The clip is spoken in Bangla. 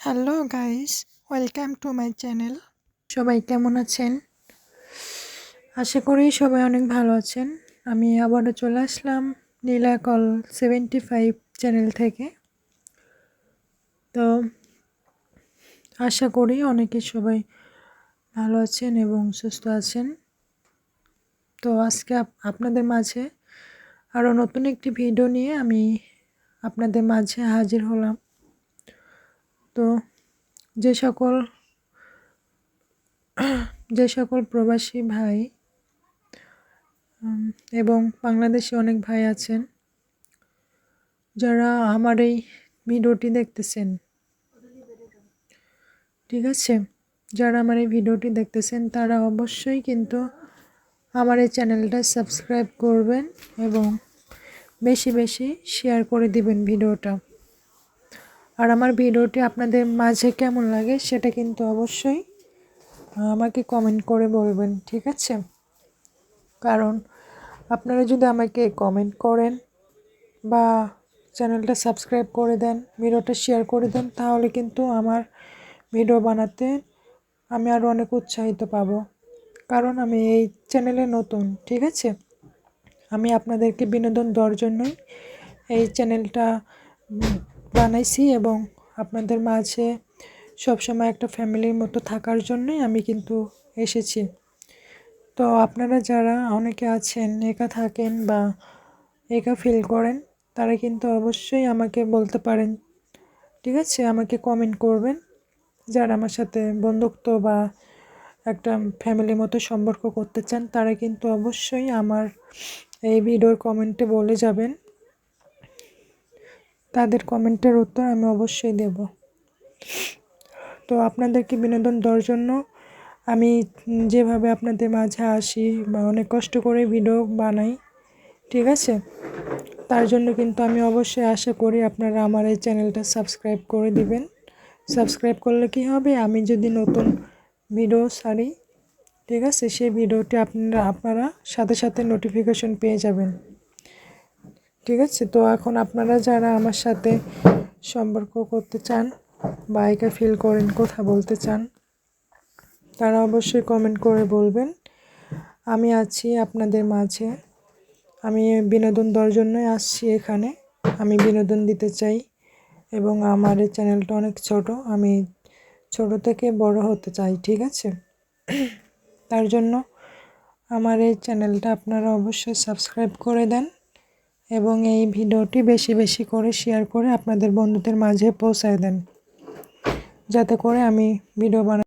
Hello guys, welcome to my channel. সবাই কেমন আছেন? আশা করি সবাই অনেক ভালো আছেন। আমি আবারও চলে আসলাম নীলাকল 75 চ্যানেল থেকে। তো আশা করি অনেকে সবাই ভালো আছেন এবং সুস্থ আছেন। তো আজকে আপনাদের মাঝে আরও নতুন একটি ভিডিও নিয়ে আমি আপনাদের মাঝে হাজির হলাম। তো যে সকল প্রবাসী ভাই এবং বাংলাদেশে অনেক ভাই আছেন যারা আমার এই ভিডিওটি দেখতেছেন, ঠিক আছে, যারা আমার এই ভিডিওটি দেখতেছেন তারা অবশ্যই কিন্তু আমার এই চ্যানেলটা সাবস্ক্রাইব করবেন এবং বেশি বেশি শেয়ার করে দিবেন ভিডিওটা। আর আমার ভিডিওটি আপনাদের মাঝে কেমন লাগে সেটা কিন্তু অবশ্যই আমাকে কমেন্ট করে বলবেন, ঠিক আছে? কারণ আপনারা যদি আমাকে কমেন্ট করেন বা চ্যানেলটা সাবস্ক্রাইব করে দেন, ভিডিওটা শেয়ার করে দেন, তাহলে কিন্তু আমার ভিডিও বানাতে আমি আরও অনেক উৎসাহিত পাব। কারণ আমি এই চ্যানেলে নতুন, ঠিক আছে? আমি আপনাদেরকে বিনোদন দেওয়ার জন্যই এই চ্যানেলটা বানাইছি এবং আপনাদের মাঝে সবসময় একটা ফ্যামিলির মতো থাকার জন্যই আমি কিন্তু এসেছি। তো আপনারা যারা অনেকে আছেন একা থাকেন বা একা ফিল করেন, তারা কিন্তু অবশ্যই আমাকে বলতে পারেন, ঠিক আছে? আমাকে কমেন্ট করবেন। যারা আমার সাথে বন্ধুত্ব বা একটা ফ্যামিলির মতো সম্পর্ক করতে চান তারা কিন্তু অবশ্যই আমার এই ভিডিওর কমেন্টে বলে যাবেন। তাদের কমেন্টের উত্তর আমি অবশ্যই দেব। তো আপনাদেরকে বিনোদন দেওয়ার জন্য আমি যেভাবে আপনাদের মাঝে আসি বা অনেক কষ্ট করে ভিডিও বানাই, ঠিক আছে? তার জন্য কিন্তু আমি অবশ্যই আশা করি আপনারা আমার এই চ্যানেলটা সাবস্ক্রাইব করে দিবেন। সাবস্ক্রাইব করলে কি হবে, আমি যদি নতুন ভিডিও ছাড়ি, ঠিক আছে, সেই ভিডিওটি আপনারা সাথে সাথে নোটিফিকেশন পেয়ে যাবেন, ঠিক আছে? তো এখন আপনারা যারা আমার সাথে সম্পর্ক করতে চান বা একা ফিল করেন, কথা বলতে চান, তারা অবশ্যই কমেন্ট করে বলবেন। আমি আছি আপনাদের মাঝে। আমি বিনোদন দেওয়ার জন্যই আসছি এখানে। আমি বিনোদন দিতে চাই এবং আমার এই চ্যানেলটা অনেক ছোট। আমি ছোট থেকে বড় হতে চাই, ঠিক আছে? তার জন্য আমার এই চ্যানেলটা আপনারা অবশ্যই সাবস্ক্রাইব করে দেন এবং এই ভিডিওটি বেশি বেশি করে শেয়ার করে আপনাদের বন্ধুদের মাঝে পৌঁছায় দেন, যাতে করে আমি ভিডিও